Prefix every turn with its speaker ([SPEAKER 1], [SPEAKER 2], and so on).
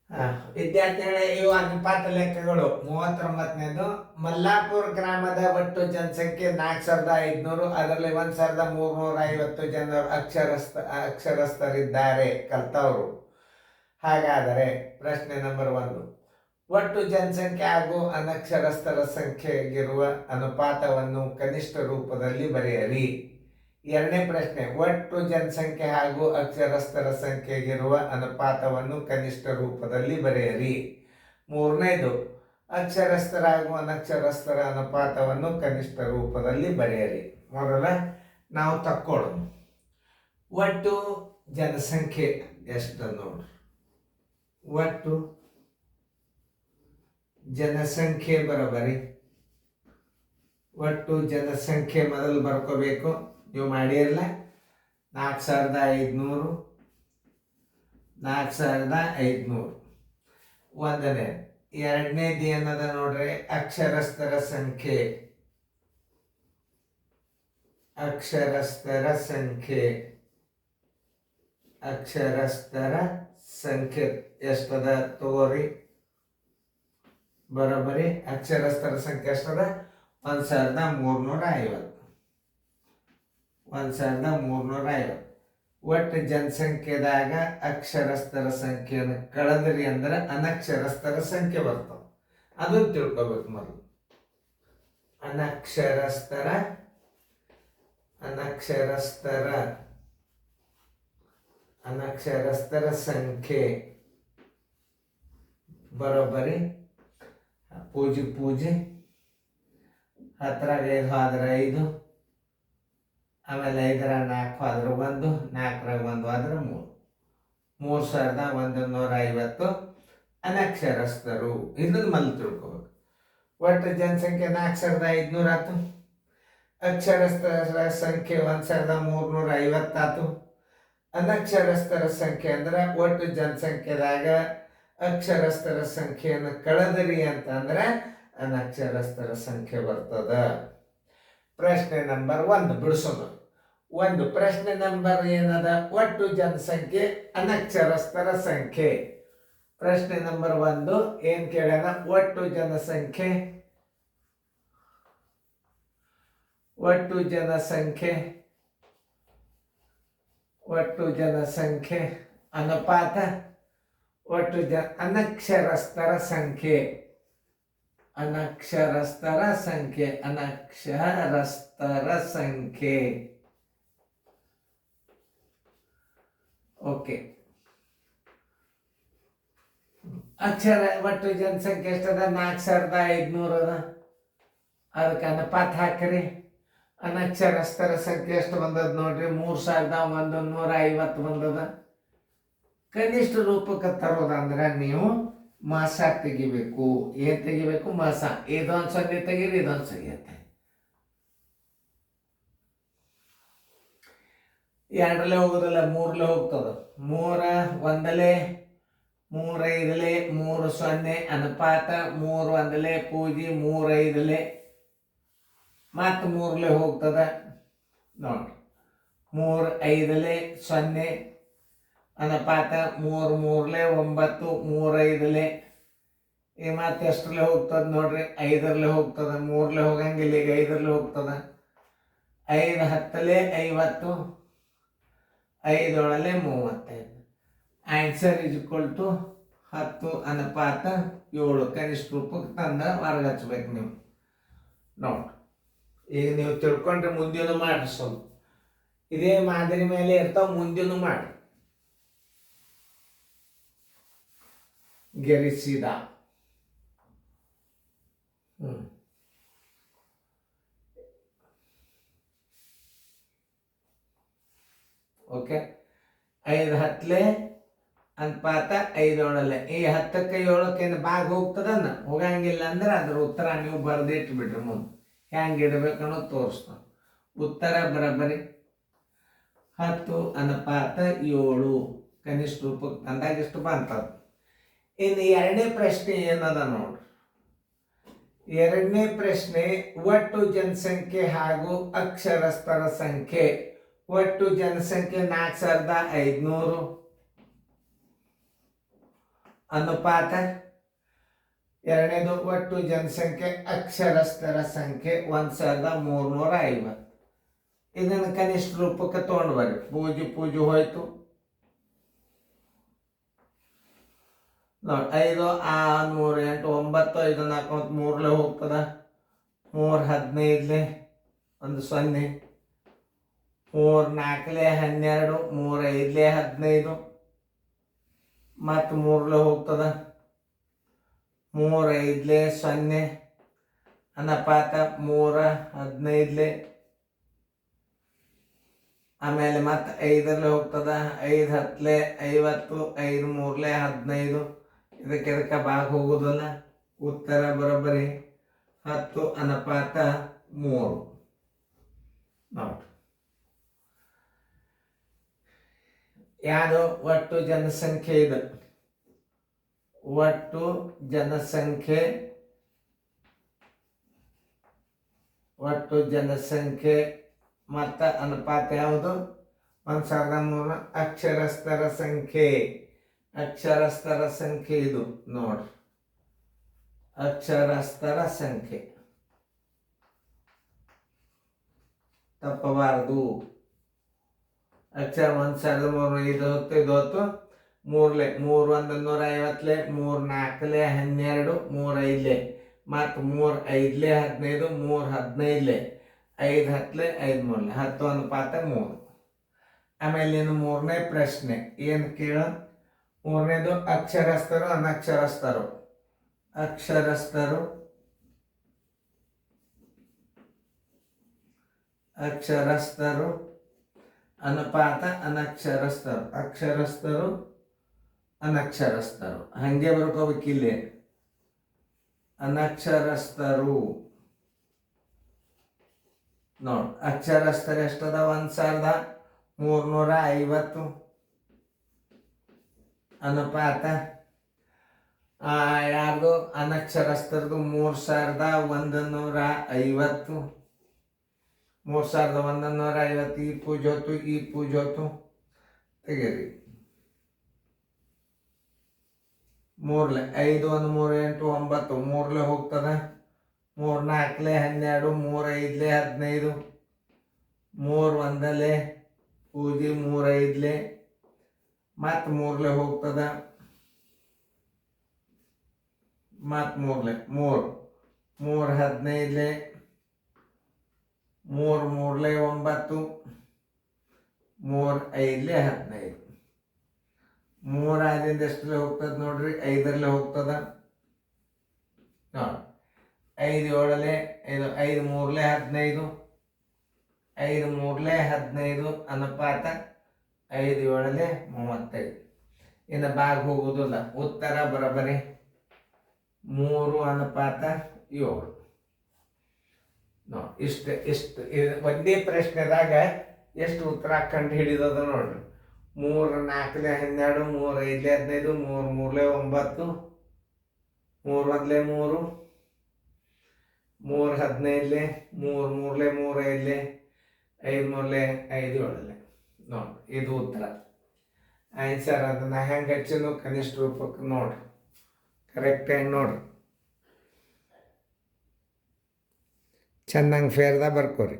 [SPEAKER 1] ವಿದ್ಯಾರ್ಥಿಗಳೇ, ಇವು ಅನುಪಾತ ಲೆಕ್ಕಗಳು. 39ನೇದು, ಮಲ್ಲಾಪುರ ಗ್ರಾಮದ ಒಟ್ಟು ಜನಸಂಖ್ಯೆ 4500. ಅದರಲ್ಲಿ 1350 ಜನರು ಅಕ್ಷರಸ್ಥರಿದ್ದಾರೆ, ಕಲ್ತವರು. ಹಾಗಾದರೆ ಪ್ರಶ್ನೆ ನಂಬರ್ 1, ಒಟ್ಟು ಜನಸಂಖ್ಯೆ ಹಾಗೂ ಅನಕ್ಷರಸ್ಥರ ಸಂಖ್ಯೆಗಿರುವ ಅನುಪಾತವನ್ನು ಕನಿಷ್ಠ ರೂಪದಲ್ಲಿ ಬರೆಯಿರಿ. ಎರಡನೇ ಪ್ರಶ್ನೆ, ಒಟ್ಟು ಜನಸಂಖ್ಯೆ ಹಾಗೂ ಅಕ್ಷರಸ್ಥರ ಸಂಖ್ಯೆಗಿರುವ ಅನುಪಾತವನ್ನು ಕನಿಷ್ಠ ರೂಪದಲ್ಲಿ ಬರೆಯಿರಿ. ಮೂರನೇದು, ಅಕ್ಷರಸ್ಥರ ಹಾಗೂ ಅನಕ್ಷರಸ್ಥರ ಅನುಪಾತವನ್ನು ಕನಿಷ್ಠ ರೂಪದಲ್ಲಿ ಬರೆಯಿರಿ. ಮೊದಲ ನಾವು ತಕ್ಕೊಳ್ಳೋಣ. ಒಟ್ಟು ಜನಸಂಖ್ಯೆ ಎಷ್ಟು ನೋಡ್ರಿ. ಒಟ್ಟು ಜನಸಂಖ್ಯೆ ಬರೋಬರಿ. ಒಟ್ಟು ಜನಸಂಖ್ಯೆ ಮೊದಲು ಬರ್ಕೋಬೇಕು. ನೀವು ಮಾಡಿರಲ್ಲ, 4500. 4500 ಒಂದನೇ. ಎರಡನೇದು ಏನದ ನೋಡ್ರಿ, ಅಕ್ಷರಸ್ಥರ ಸಂಖ್ಯೆ. ಅಕ್ಷರಸ್ಥರ ಸಂಖ್ಯೆ ಎಷ್ಟದ ತಗೋರಿ. ಬರೋಬ್ಬರಿ. ಅಕ್ಷರಸ್ಥರ ಸಂಖ್ಯೆ ಎಷ್ಟದ? 1350. 1350. ಒಟ್ಟು ಜನಸಂಖ್ಯೆದಾಗ ಅಕ್ಷರಸ್ಥರ ಸಂಖ್ಯೆಯನ್ನು ಕಳೆದ್ರಿ ಅಂದ್ರೆ ಅನಕ್ಷರಸ್ಥರ ಸಂಖ್ಯೆ ಬರ್ತಾವ. ಅದನ್ನು ತಿಳ್ಕೊಬೇಕು ಮೊದಲು. ಅನಕ್ಷರಸ್ಥರ ಸಂಖ್ಯೆ ಬರೋಬ್ಬರಿ. ಪೂಜೆ 10ರಾಗ 5 ಆದ್ರೆ 5, ಆಮೇಲೆ 5ರಾಗ 4 ಆದ್ರೆ 1, 4ರಾಗ 1 ಆದ್ರೆ 3. 3150 ಅನಕ್ಷರಸ್ಥರು. ಇದನ್ನು ಮೊದಲು ತಿಳ್ಕೊಬೇಕು. ಒಟ್ಟು ಜನಸಂಖ್ಯೆ 4500 ಆಯ್ತು. ಅಕ್ಷರಸ್ಥರ ಸಂಖ್ಯೆ 1350 ಆಯ್ತು. ಅನಕ್ಷರಸ್ಥರ ಸಂಖ್ಯೆ ಅಂದ್ರೆ ಒಟ್ಟು ಜನಸಂಖ್ಯೆದಾಗ ಅಕ್ಷರಸ್ಥರ ಸಂಖ್ಯೆಯನ್ನು ಕಳೆದರಿ ಅಂತಂದ್ರೆ ಅನಕ್ಷರಸ್ಥರ ಸಂಖ್ಯೆ ಬರ್ತದ. ಪ್ರಶ್ನೆ ನಂಬರ್ 1 ಬಿಡಿಸೋದು. ಪ್ರಶ್ನೆ ನಂಬರ್ ಏನದ? ಒಟ್ಟು ಜನಸಂಖ್ಯೆ, ಅನಕ್ಷರಸ್ಥರ ಸಂಖ್ಯೆ. ಪ್ರಶ್ನೆ ನಂಬರ್ 1 ಏನ್ ಕೇಳ್ಯಾನ? ಒಟ್ಟು ಜನಸಂಖ್ಯೆ ಅನುಪಾತ ಅನಕ್ಷರಸ್ಥರ ಸಂಖ್ಯೆ. ಓಕೆ. ಒಟ್ಟು ಜನಸಂಖ್ಯೆ ಎಷ್ಟದ? 4500 ಅದ. ಅದಕ್ಕೆ ಅನುಪಾತ ಹಾಕ್ರಿ. ಅನಕ್ಷರಸ್ಥರ ಸಂಖ್ಯೆ ಎಷ್ಟು ಬಂದದ ನೋಡ್ರಿ? 3150 ಬಂದದ. ಕನಿಷ್ಠ ರೂಪಕ್ಕೆ ತರೋದಂದ್ರೆ ನೀವು ಮಾಸ ತೆಗಿಬೇಕು. ಏನ್ ತೆಗಿಬೇಕು? ಮಾಸ. ಇದೊಂದು 0 ತೆಗೀರಿ, ಇದೊಂದು 0 ತೆಗಿ. 2ರಲ್ಲೇ ಹೋಗೋದಿಲ್ಲ, 3ರಲ್ಲೇ ಹೋಗ್ತದ. 3 1 3 5 3 0 ಅನುಪಾತ. 3 1 ಪೂಜಿ 3 5 ಮತ್ತು 3ರಲ್ಲೇ ಹೋಗ್ತದ ನೋಡ್ರಿ. 3 5 0 ಅನುಪಾತ. 3 3 9 3 5 ಈ ಮತ್ತೆ ಎಷ್ಟರಲ್ಲೇ ಹೋಗ್ತದ ನೋಡ್ರಿ? 5ರಲ್ಲೇ ಹೋಗ್ತದ. 3ರಲ್ಲೇ ಹೋಗಂಗಿಲ್ಲ, ಈಗ 5ರಲ್ಲೇ ಹೋಗ್ತದ. 5 10 50, 5 35. ಆನ್ಸರ್ ಇಸ್ ಈಕ್ವಲ್ ಟು 10 ಅನುಪಾತ 7. ಕನಿಷ್ಠ ರೂಪಕ್ಕೆ ತಂದ ಹೊರಗೆ ಹಚ್ಬೇಕು ನೀವು ನೋಡ್ರಿ. ಈಗ ನೀವು ತಿಳ್ಕೊಂಡ್ರೆ ಮುಂದಿನ ಮಾಡ್ರಿ. ಸ್ವಲ್ಪ ಇದೇ ಮಾದರಿ ಮೇಲೆ ಇರ್ತಾವ, ಮುಂದಿನ ಮಾಡಿ. ಗೆರಿಸಿದ. ಓಕೆ. 5 10 ಅನುಪಾತ 5 7. ಈ 10ಕ್ಕೆ 7ಕ್ಕೆ ಭಾಗ ಹೋಗ್ತದನ್ನ ಹೋಗಂಗಿಲ್ಲ ಅಂದ್ರೆ ಅದ್ರ ಉತ್ತರ ನೀವು ಬರ್ದಿಟ್ಟು ಬಿಡ್ರಿ. ಮುಂದೆ ಹೆಂಗೆ ಇಡಬೇಕನ್ನೋ ತೋರಿಸ್ತಾನೆ. ಉತ್ತರ ಬರೋಬ್ಬರಿ 10 ಅನುಪಾತ 7 ಕನಿಷ್ಠ ರೂಪಕ್ಕೆ ತಂದಾಗ ಇಷ್ಟು ಬಂತದ. ಇನ್ನು ಎರಡನೇ ಪ್ರಶ್ನೆ ಏನದ ನೋಡ್ರಿ. ಎರಡನೇ ಪ್ರಶ್ನೆ, ಒಟ್ಟು ಜನಸಂಖ್ಯೆ ಹಾಗೂ ಅಕ್ಷರಸ್ಥರ ಸಂಖ್ಯೆ. ಒಟ್ಟು ಜನಸಂಖ್ಯೆ 4500. ಅನುಪಾತ ಎರಡನೇದು ಒಟ್ಟು ಜನಸಂಖ್ಯೆ ಅಕ್ಷರಸ್ಥರ ಸಂಖ್ಯೆ 1350. ಇದನ್ನು ಕನಿಷ್ಠ ರೂಪಕ್ಕೆ ತೊಗೊಂಡು ಬರ್ರಿ. ಪೂಜೆ ಹೋಯ್ತು ನೋಡಿ. 5 6 3 8 9 5 4 3 ಹೋಗ್ತದ. 3 15 ಒಂದು 0. 3 4 12 3 5 15 ಮತ್ತು 3 ಹೋಗ್ತದ. 3 5 0 ಅನುಪಾತ 3 15. ಆಮೇಲೆ ಮತ್ತೆ 5 ಹೋಗ್ತದ. 5 10 50 5 3 15. ಇದಕ್ಕೆ ಭಾಗ ಹೋಗೋದಲ್ಲ. ಉತ್ತರ ಬರೋಬ್ಬರಿ 10 ಅನುಪಾತ 3 ನೋಡಿ. ಯಾವುದು ಒಟ್ಟು ಜನಸಂಖ್ಯೆ ಇದು. ಒಟ್ಟು ಜನಸಂಖ್ಯೆ ಮತ್ತು ಅನುಪಾತ ಯಾವುದು? 1300. ಅಕ್ಷರಸ್ಥರ ಸಂಖ್ಯೆ ಇದು ನೋಡ್ರಿ. ಅಕ್ಷರಸ್ಥರ ಸಂಖ್ಯೆ ತಪ್ಪಬಾರದು. ಅಕ್ಷರ 1300 ಇದು ಹೊತ್ತು 3 3 1 150 3 4 12 3 5 ಮತ್ತು 3 5 15 3 15 5 10 5 3 10 ಅನುಪಾತ 3. ಆಮೇಲೆ ಇನ್ನು 3ನೇ ಪ್ರಶ್ನೆ ಏನು ಕೇಳ? 3ನೇದು ಅಕ್ಷರಸ್ಥರು ಅನಕ್ಷರಸ್ಥರು. ಅಕ್ಷರಸ್ಥರು ಅನುಪಾತ ಅಕ್ಷರಸ್ಥರು ಅನಕ್ಷರಸ್ಥರು. ಹಂಗೆ ಬರ್ಕೋಬೇಕಿಲ್ಲಿ. ಅನಕ್ಷರಸ್ಥರು ನೋಡಿ. ಅಕ್ಷರಸ್ಥರು ಎಷ್ಟದ? 1350 ಅನುಪಾತ ಯಾರ್ದು? ಅನಕ್ಷರಸ್ಥರದು 3150. 3150. ಈ ಪೂಜೋತು ತೆಗೀರಿ. 3 5 1 3 8 9 3 ಹೋಗ್ತದ. 3 4 12 3 5 15 3 1 ಪೂಜೆ 3 5 ಮತ್ತು 3 ಹೋಗ್ತದ. ಮತ್ತು 3 3 3 15 3 3 9 3 5 15. 3 ಆದಿಂದ ಎಷ್ಟರಲ್ಲಿ ಹೋಗ್ತದ ನೋಡ್ರಿ? 5ರಲ್ಲಿ ಹೋಗ್ತದ ನೋಡಿ. 5 7 5 5 3 15 5 3 15 ಅನುಪಾತ 5 7 35. ಇನ್ನು ಭಾಗ ಹೋಗುವುದಿಲ್ಲ. ಉತ್ತರ ಬರೋಬ್ಬರಿ 3 ಅನುಪಾತ 7 ನೋಡಿ. ಇಷ್ಟು ಒಂದೇ ಪ್ರಶ್ನೆದಾಗ ಎಷ್ಟು ಉತ್ತರ ಕಂಡು ಹಿಡಿದದ ನೋಡ್ರಿ. 3 4 12 3 5 15 3 3 9 3 1 3 3 15 3 3 3 5 5 3 5 7 ನೋಡಿ. ಇದು ಉತ್ತರ. ಆನ್ಸರ್ ಅದನ್ನ ಹೆಂಗೆ ಹಚ್ಚಿನೂ ಕನಿಷ್ಠ ರೂಪಕ್ಕೆ ನೋಡ್ರಿ. ಕರೆಕ್ಟಾಗಿ ನೋಡ್ರಿ. ಚೆನ್ನಾಗಿ ಫೇರ್ದಾಗ ಬರ್ಕೋರಿ.